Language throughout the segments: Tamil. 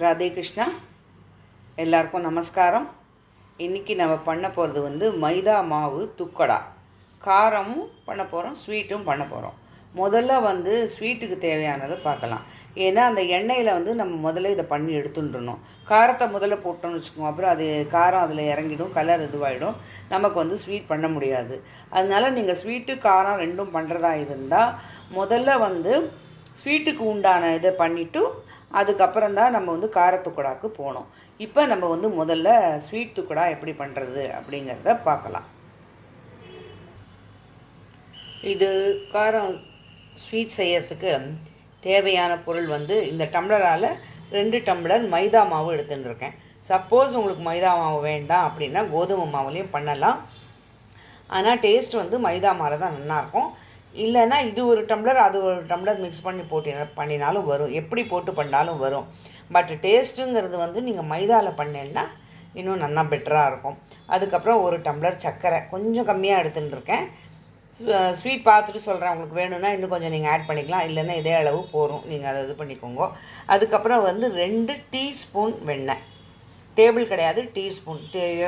ராதே கிருஷ்ணா. எல்லாருக்கும் நமஸ்காரம். இன்றைக்கி நம்ம பண்ண போகிறது வந்து மைதா மாவு துக்கடா. காரமும் பண்ண போகிறோம், ஸ்வீட்டும் பண்ண போகிறோம். முதல்ல வந்து ஸ்வீட்டுக்கு தேவையானதை பார்க்கலாம். ஏன்னா அந்த எண்ணெயில் வந்து நம்ம முதல்ல இதை பண்ணி எடுத்துட்டுருணும். காரத்தை முதல்ல போட்டோம்னு வச்சுக்கோங்க, அப்புறம் அது காரம் அதில் இறங்கிடும், கலர் இதுவாகிடும், நமக்கு வந்து ஸ்வீட் பண்ண முடியாது. அதனால் நீங்கள் ஸ்வீட்டு காரம் ரெண்டும் பண்ணுறதா இருந்தால் முதல்ல வந்து ஸ்வீட்டுக்கு உண்டான இதை பண்ணிவிட்டு அதுக்கப்புறம் தான் நம்ம வந்து காரத்துக்கடாவுக்கு போகணும். இப்போ நம்ம வந்து முதல்ல ஸ்வீட் துக்கடா எப்படி பண்ணுறது அப்படிங்கிறத பார்க்கலாம். இது காரம் ஸ்வீட் செய்யறதுக்கு தேவையான பொருள் வந்து இந்த டம்ளரால் 2 டம்ளர் மைதா மாவு எடுத்துட்டுருக்கேன். சப்போஸ் உங்களுக்கு மைதா மாவு வேண்டாம் அப்படின்னா கோதுமை மாவுலேயும் பண்ணலாம். ஆனால் டேஸ்ட் வந்து மைதா மாவு தான் நல்லாயிருக்கும். இல்லைன்னா இது ஒரு டம்ளர் அது ஒரு டம்ளர் மிக்ஸ் பண்ணி பண்ணினாலும் வரும், எப்படி போட்டு பண்ணாலும் வரும். பட் டேஸ்ட்டுங்கிறது வந்து நீங்கள் மைதாவில் பண்ணேன்னா இன்னும் நல்லா பெட்டராக இருக்கும். அதுக்கப்புறம் 1 டம்ளர் சர்க்கரை கொஞ்சம் கம்மியாக எடுத்துட்டுருக்கேன். ஸ்வீட் பார்த்துட்டு சொல்கிறேன், உங்களுக்கு வேணும்னா இன்னும் கொஞ்சம் நீங்கள் ஆட் பண்ணிக்கலாம், இல்லைன்னா இதே அளவு போகும், நீங்கள் அதை இது பண்ணிக்கோங்க. அதுக்கப்புறம் வந்து 2 டீஸ்பூன் வெண்ணெய், டேபிள் கிடையாது, டீஸ்பூன்.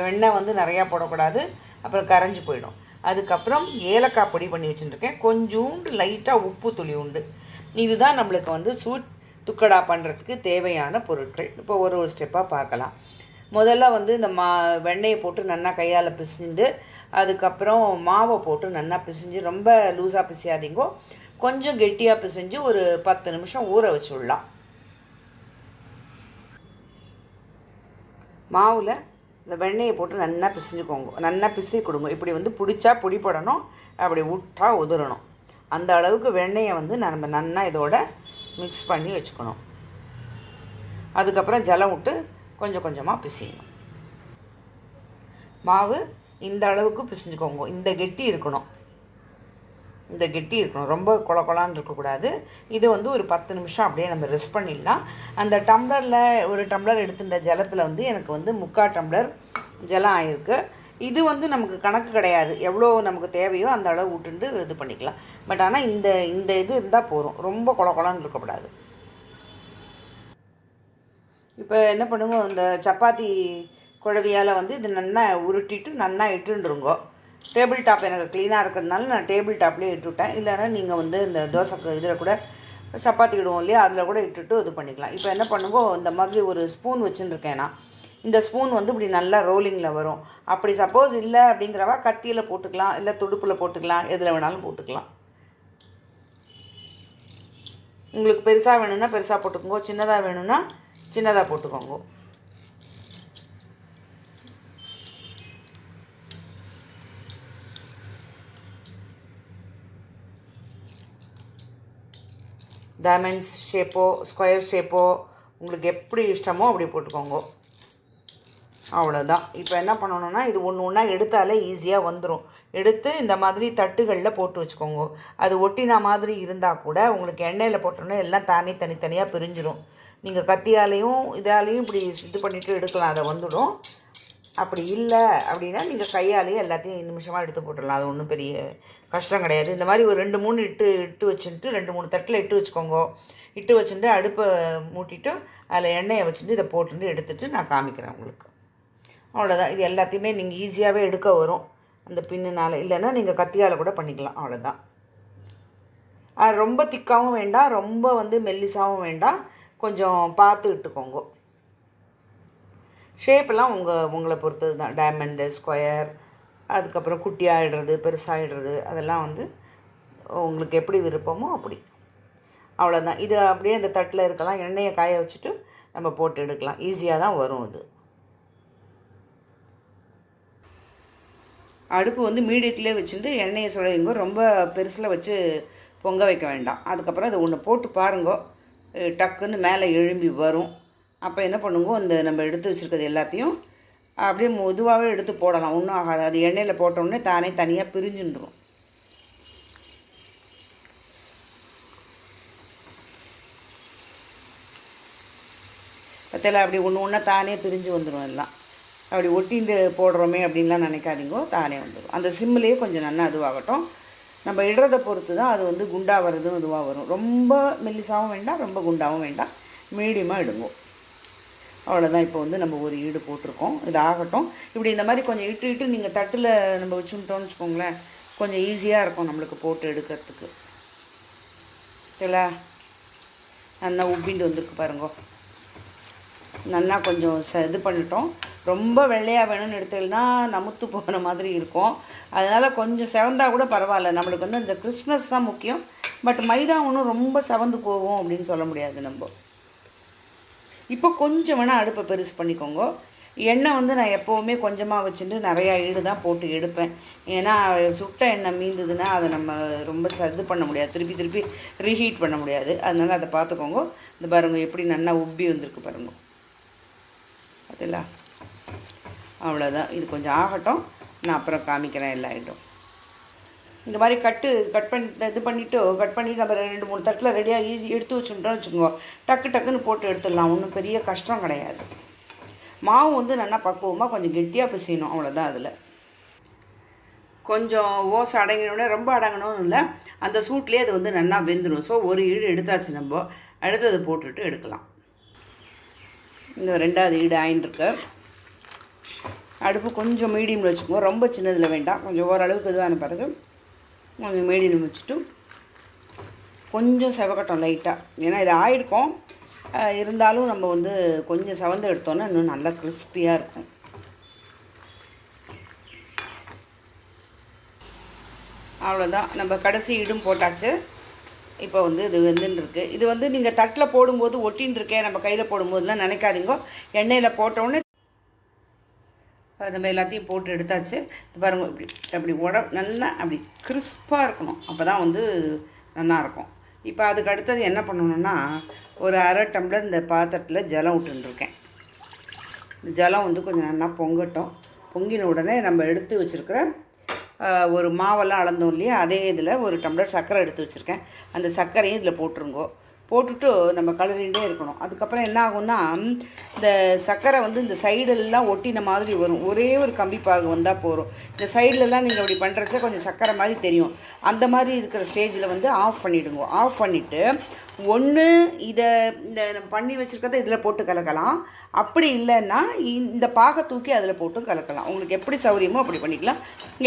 வெண்ணெய் வந்து நிறையா போடக்கூடாது, அப்புறம் கரைஞ்சி போயிடும். அதுக்கப்புறம் ஏலக்காய் பொடி பண்ணி வச்சுட்டுருக்கேன், கொஞ்சோண்டு லைட்டாக உப்பு துளி உண்டு. இதுதான் நம்மளுக்கு வந்து ஸ்வீட் துக்கடா பண்ணுறதுக்கு தேவையான பொருட்கள். இப்போ ஒரு ஸ்டெப்பாக பார்க்கலாம். முதல்ல வந்து இந்த வெண்ணெயை போட்டு நல்லா கையால் பிசைஞ்சு, அதுக்கப்புறம் மாவை போட்டு நல்லா பிசைஞ்சு, ரொம்ப லூஸாக பிசையாதீங்கோ, கொஞ்சம் கெட்டியாக பிசைஞ்சு ஒரு 10 நிமிஷம் ஊற வச்சுடலாம். மாவில் இந்த வெண்ணெயை போட்டு நல்லா பிசைஞ்சுக்கோங்க, நல்லா பிசை கொடுங்க. இப்படி வந்து பிடிச்சா பொடி போடணும், அப்படி விட்டா உதிரணும். அந்த அளவுக்கு வெண்ணெயை வந்து நம்ம நல்லா இதோட மிக்ஸ் பண்ணி வச்சுக்கணும். அதுக்கப்புறம் ஜலம் விட்டு கொஞ்சம் கொஞ்சமாக பிசையணும். மாவு இந்த அளவுக்கு பிசைஞ்சுக்கோங்க, இந்த கெட்டி இருக்கணும், இந்த கெட்டி இருக்கணும், ரொம்ப கொலான்னு இருக்கக்கூடாது. இது வந்து ஒரு 10 நிமிஷம் அப்படியே நம்ம ரெஸ்ட் பண்ணிடலாம். அந்த டம்ளரில் 1 டம்ளர் எடுத்துட்ட ஜலத்தில் வந்து எனக்கு வந்து 3/4 டம்ளர் ஜலம் ஆகிருக்கு. இது வந்து நமக்கு கணக்கு கிடையாது, எவ்வளோ நமக்கு தேவையோ அந்த அளவு விட்டுண்டு இது பண்ணிக்கலாம். பட் ஆனால் இந்த இது இருந்தால் போதும், ரொம்ப கொலான்னு இருக்கக்கூடாது. இப்போ என்ன பண்ணுங்க, இந்த சப்பாத்தி குழவியால் வந்து இது நல்லா உருட்டிட்டு நல்லா இட்டுருங்கோ. டேபிள் டாப் எனக்கு க்ளீனாக இருக்கிறதுனால நான் டேபிள் டாப்லேயே இட்டுவிட்டேன். இல்லைன்னா நீங்கள் வந்து இந்த தோசைக்கு இதில் கூட சப்பாத்தி இடுவோம் இல்லையா, அதில் கூட இட்டுட்டு இது பண்ணிக்கலாம். இப்போ என்ன பண்ணுங்கோ, இந்த மாதிரி ஒரு ஸ்பூன் வச்சுருக்கேன் நான். இந்த ஸ்பூன் வந்து இப்படி நல்லா ரோலிங்கில் வரும். அப்படி சப்போஸ் இல்லை அப்படிங்கிறவா கத்தியில் போட்டுக்கலாம், இல்லை துடுப்பில் போட்டுக்கலாம், எதில் வேணாலும் போட்டுக்கலாம். உங்களுக்கு பெருசாக வேணும்னா பெருசாக போட்டுக்கோங்க, சின்னதாக வேணும்னா சின்னதாக போட்டுக்கோங்க. டைமண்ட்ஸ் ஷேப்போ ஸ்கொயர் ஷேப்போ உங்களுக்கு எப்படி இஷ்டமோ அப்படி போட்டுக்கோங்க. அவ்வளோதான். இப்போ என்ன பண்ணணுன்னா, இது ஒன்றா எடுத்தாலே ஈஸியாக வந்துடும். எடுத்து இந்த மாதிரி தட்டுகளில் போட்டு வச்சுக்கோங்க. அது ஒட்டினா மாதிரி இருந்தால் கூட உங்களுக்கு எண்ணெயில் போட்டோன்னா எல்லாம் தனித்தனியாக பிரிஞ்சிடும். நீங்கள் கத்தியாலையும் இதாலையும் இப்படி இது பண்ணிவிட்டு எடுக்கலாம், அதை வந்துடும். அப்படி இல்லை அப்படின்னா நீங்கள் கையாலேயே எல்லாத்தையும் நிமிஷமாக எடுத்து போட்டுடலாம், அது ஒன்றும் பெரிய கஷ்டம் கிடையாது. இந்த மாதிரி ஒரு 2-3 இட்டு வச்சுட்டு 2-3 தட்டில் இட்டு வச்சுக்கோங்க. இட்டு வச்சுட்டு அடுப்பை மூட்டிட்டு அதில் எண்ணெயை வச்சுட்டு இதை போட்டுட்டு எடுத்துகிட்டு நான் காமிக்கிறேன் உங்களுக்கு. அவ்வளோதான். இது எல்லாத்தையுமே நீங்கள் ஈஸியாகவே எடுக்க வரும் அந்த பின்னுனால், இல்லைன்னா நீங்கள் கத்தியால் கூட பண்ணிக்கலாம். அவ்வளோதான். ரொம்ப திக்காகவும் வேண்டாம், ரொம்ப வந்து மெல்லிசாகவும் வேண்டாம், கொஞ்சம் பார்த்து இட்டுக்கோங்க. ஷேப்பெல்லாம் உங்களை பொறுத்தது தான். டைமண்டு, ஸ்கொயர், அதுக்கப்புறம் குட்டியாகிடுறது, பெருசாகிடுறது, அதெல்லாம் வந்து உங்களுக்கு எப்படி விருப்பமோ அப்படி. அவ்வளோதான். இது அப்படியே அந்த தட்டில் இருக்கலாம், எண்ணெயை காய வச்சுட்டு நம்ம போட்டு எடுக்கலாம். ஈஸியாக தான் வரும் இது. அடுப்பு வந்து மீடியத்திலே வச்சுட்டு எண்ணெயை சுழையுங்க, ரொம்ப பெருசில் வச்சு பொங்க வைக்க வேண்டாம். அதுக்கப்புறம் அதை ஒன்று போட்டு பாருங்க, டக்குன்னு மேலே எழும்பி வரும். அப்போ என்ன பண்ணுங்க, இந்த நம்ம எடுத்து வச்சுருக்கிறது எல்லாத்தையும் அப்படியே மெதுவாகவே எடுத்து போடலாம், ஒன்றும் ஆகாது. அது எண்ணெயில் போட்டோடனே தானே தனியாக பிரிஞ்சுடும். பற்றில அப்படி ஒன்றா தானே பிரிஞ்சு வந்துடும். எல்லாம் அப்படி ஒட்டிட்டு போடுறோமே அப்படின்லாம் நினைக்காதீங்கோ, தானே வந்துடும். அந்த சிம்மிலேயே கொஞ்சம் நல்லா அதுவாகட்டும். நம்ம இடுறதை பொறுத்து தான் அது வந்து குண்டாக வர்றதும் இதுவாக வரும். ரொம்ப மெல்லிசாகவும் வேண்டாம், ரொம்ப குண்டாகவும் வேண்டாம், மீடியமாக இடுங்கோ. அவ்வளோதான். இப்போ வந்து நம்ம ஒரு ஈடு போட்டிருக்கோம். இது ஆகட்டும். இப்படி இந்த மாதிரி கொஞ்சம் இட்டு நீங்கள் தட்டில் நம்ம வச்சுட்டோம்னு வச்சுக்கோங்களேன், கொஞ்சம் ஈஸியாக இருக்கும் நம்மளுக்கு போட்டு எடுக்கிறதுக்கு. சரிங்களா? நல்லா உப்பிண்டு வந்திருக்கு பாருங்க. நல்லா கொஞ்சம் இது பண்ணிட்டோம். ரொம்ப வெள்ளையாக வேணும்னு எடுத்தீங்கன்னா நமுத்து போகிற மாதிரி இருக்கும். அதனால் கொஞ்சம் செவந்தால் கூட பரவாயில்ல. நம்மளுக்கு வந்து இந்த கிறிஸ்மஸ் தான் முக்கியம். பட் மைதா ஒன்றும் ரொம்ப செவந்து போகும் அப்படின்னு சொல்ல முடியாது நம்ம. இப்போ கொஞ்சம் வேணால் அடுப்பை பெருசு பண்ணிக்கோங்க. எண்ணெய் வந்து நான் எப்போவுமே கொஞ்சமாக வச்சுட்டு நிறையா ஈடு தான் போட்டு எடுப்பேன். ஏன்னா சுட்ட எண்ணெய் மீந்ததுன்னா அதை நம்ம ரொம்ப இது பண்ண முடியாது, திருப்பி ரீஹீட் பண்ண முடியாது. அதனால் அதை பார்த்துக்கோங்க. இந்த பாருங்க எப்படி நல்லா உப்பி வந்திருக்கு பாருங்க. அதில் அவ்வளோதான். இது கொஞ்சம் ஆகட்டும், நான் அப்புறம் காமிக்கிறேன் எல்லா ஐட்டம். இந்த மாதிரி கட் பண்ணிவிட்டு நம்ம 2-3 தட்டில் ரெடியாக ஈஸி எடுத்து வச்சுட்டோம்னு வச்சுக்கோங்க. டக்குன்னு போட்டு எடுத்துடலாம். ஒன்றும் பெரிய கஷ்டம் கிடையாது. மாவு வந்து நல்லா பக்குவமாக கொஞ்சம் கெட்டியாக பிசையணும், அவ்வளோதான். அதில் கொஞ்சம் ஓசை அடங்கினோடனே ரொம்ப அடங்கணும்னு இல்லை, அந்த சூட்லேயே அது வந்து நல்லா வெந்துடும். ஸோ ஒரு ஈடு எடுத்தாச்சு. நம்ம அடுத்தது போட்டுட்டு எடுக்கலாம். இந்த 2வது ஈடு ஆயின்ட்டுருக்கு. அடுப்பு கொஞ்சம் மீடியமில் வச்சுக்கோங்க, ரொம்ப சின்னதில் வேண்டாம். கொஞ்சம் ஓரளவுக்கு இதுவான பிறகு கொஞ்சம் மீடியம் வச்சுட்டு கொஞ்சம் செவக்கட்டும் லைட்டாக. ஏன்னா இது ஆகிருக்கும், இருந்தாலும் நம்ம வந்து கொஞ்சம் செவந்து எடுத்தோன்னா இன்னும் நல்லா கிறிஸ்பியாக இருக்கும். அவ்வளோதான். நம்ம கடைசி ஈடும் போட்டாச்சு. இப்போ வந்து இது வெந்துருக்கு. இது வந்து நீங்கள் தட்டில் போடும்போது ஒட்டின்னு இருக்கேன், நம்ம கையில் போடும்போதுலாம் நினைக்காதீங்க. எண்ணெயில் போட்டோன்னே நம்ம எல்லாத்தையும் போட்டு எடுத்தாச்சு. பாருங்கள், அப்படி நல்லா அப்படி கிறிஸ்பாக இருக்கணும். அப்போ தான் வந்து நல்லாயிருக்கும். இப்போ அதுக்கு அடுத்தது என்ன பண்ணணுன்னா, ஒரு 1/2 டம்ளர் இந்த பாத்திரத்தில் ஜலம் விட்டுருக்கேன். இந்த ஜலம் வந்து கொஞ்சம் நல்லா பொங்கட்டும். பொங்கின உடனே நம்ம எடுத்து வச்சுருக்கிற ஒரு மாவெல்லாம் அளந்தோம் இல்லையா, அதே இதில் 1 டம்ளர் சர்க்கரை எடுத்து வச்சுருக்கேன். அந்த சர்க்கரையும் இதில் போட்டுருங்கோ. போட்டுட்டு நம்ம கலரிகிட்டே இருக்கணும். அதுக்கப்புறம் என்ன ஆகும்னா, இந்த சர்க்கரை வந்து இந்த சைடெல்லாம் ஒட்டின மாதிரி வரும். ஒரே ஒரு கம்பிப்பாகு வந்தால் போதும். இந்த சைட்லலாம் நீங்கள் அப்படி பண்ணுறச்ச கொஞ்சம் சர்க்கரை மாதிரி தெரியும். அந்த மாதிரி இருக்கிற ஸ்டேஜில் வந்து ஆஃப் பண்ணிவிடுங்க. ஆஃப் பண்ணிவிட்டு ஒன்று இதை இந்த பண்ணி வச்சுருக்கிறத இதில் போட்டு கலக்கலாம். அப்படி இல்லைன்னா இந்த பாகை தூக்கி அதில் போட்டு கலக்கலாம். உங்களுக்கு எப்படி சௌரியமோ அப்படி பண்ணிக்கலாம்.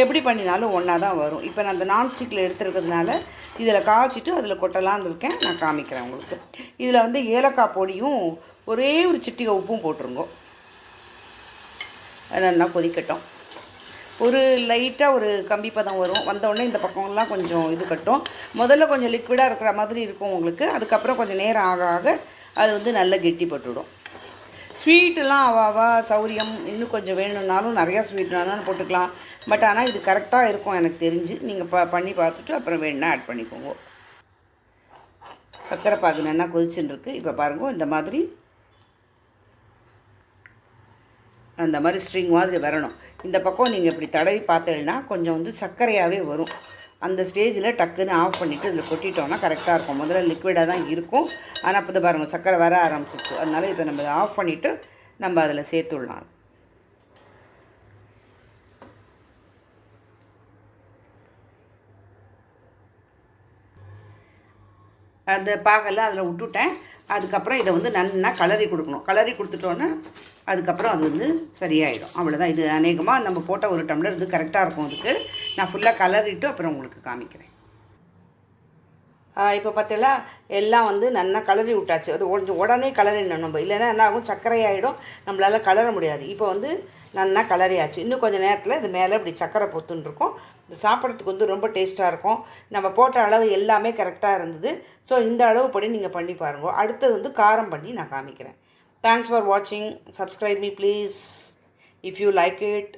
எப்படி பண்ணினாலும் ஒன்றா தான் வரும். இப்போ நான் அந்த நான்ஸ்டிக்கில் எடுத்துருக்கிறதுனால இதில் காய்ச்சிட்டு அதில் கொட்டலான்னு இருக்கேன். நான் காமிக்கிறேன் உங்களுக்கு. இதில் வந்து ஏலக்காய் பொடியும் ஒரே ஒரு சிட்டிகை உப்பும் போட்டுருங்க. நல்லா கொதிக்கட்டும். ஒரு லைட்டாக ஒரு கம்பி பதம் வரும். வந்தோடனே இந்த பக்கம்லாம் கொஞ்சம் இது கட்டும். முதல்ல கொஞ்சம் லிக்விடாக இருக்கிற மாதிரி இருக்கும் உங்களுக்கு. அதுக்கப்புறம் கொஞ்சம் நேரம் ஆக அது வந்து நல்லா கெட்டி போட்டுவிடும். ஸ்வீட்டெலாம் அவாவா சௌரியம். இன்னும் கொஞ்சம் வேணும்னாலும் நிறையா ஸ்வீட்னாலும் போட்டுக்கலாம். பட் ஆனால் இது கரெக்டாக இருக்கும் எனக்கு தெரிஞ்சு. நீங்கள் பண்ணி பார்த்துட்டு அப்புறம் வேணுன்னா ஆட் பண்ணிக்கோங்க. சர்க்கரை பாகு நல்லா கொதிச்சுன்னு இருக்குது. இப்போ பாருங்கள், இந்த மாதிரி அந்த மாதிரி ஸ்ட்ரிங் மாதிரி வரணும். இந்த பக்கம் நீங்கள் இப்படி தடவி பார்த்தீங்கன்னா கொஞ்சம் வந்து சர்க்கரையாகவே வரும். அந்த ஸ்டேஜில் டக்குன்னு ஆஃப் பண்ணிவிட்டு இதில் கொட்டிட்டோன்னா கரெக்டாக இருக்கும். முதல்ல லிக்விடாக தான் இருக்கும், ஆனால் இப்போ பாருங்கள் சர்க்கரை வர ஆரம்பிச்சிச்சு. அதனால் இப்போ நம்ம ஆஃப் பண்ணிவிட்டு நம்ம அதில் சேர்த்துடலாம். அந்த பாகெல்லாம் அதில் விட்டுட்டேன். அதுக்கப்புறம் இதை வந்து நல்லா கலரி கொடுக்கணும். கலரி கொடுத்துட்டோன்னா அதுக்கப்புறம் அது வந்து சரியாயிடும். அவ்வளோதான். இது அநேகமாக நம்ம போட்ட 1 டம்ளர் இது கரெக்டாக இருக்கும். அதுக்கு நான் ஃபுல்லாக கலரிட்டு அப்புறம் உங்களுக்கு காமிக்கிறேன். இப்போ பார்த்தீங்களா, எல்லாம் வந்து நல்லா கலரி விட்டாச்சு. அது கொஞ்சம் உடனே கலரிடணும் நம்ம, இல்லைன்னா என்ன ஆகும், சர்க்கரையாயிடும், நம்மளால் கலர முடியாது. இப்போ வந்து நல்லா கலரியாச்சு. இன்னும் கொஞ்சம் நேரத்தில் இது மேலே இப்படி சர்க்கரை பொத்துன்னு இருக்கும். இது சாப்பிட்றதுக்கு வந்து ரொம்ப டேஸ்ட்டாக இருக்கும். நம்ம போட்ட அளவு எல்லாமே கரெக்டாக இருந்தது. ஸோ இந்த அளவு படி நீங்கள் பண்ணி பாருங்கள். அடுத்தது வந்து காரம் பண்ணி நான் காமிக்கிறேன். தேங்க்ஸ் ஃபார் வாட்சிங். Subscribe me please if you like it.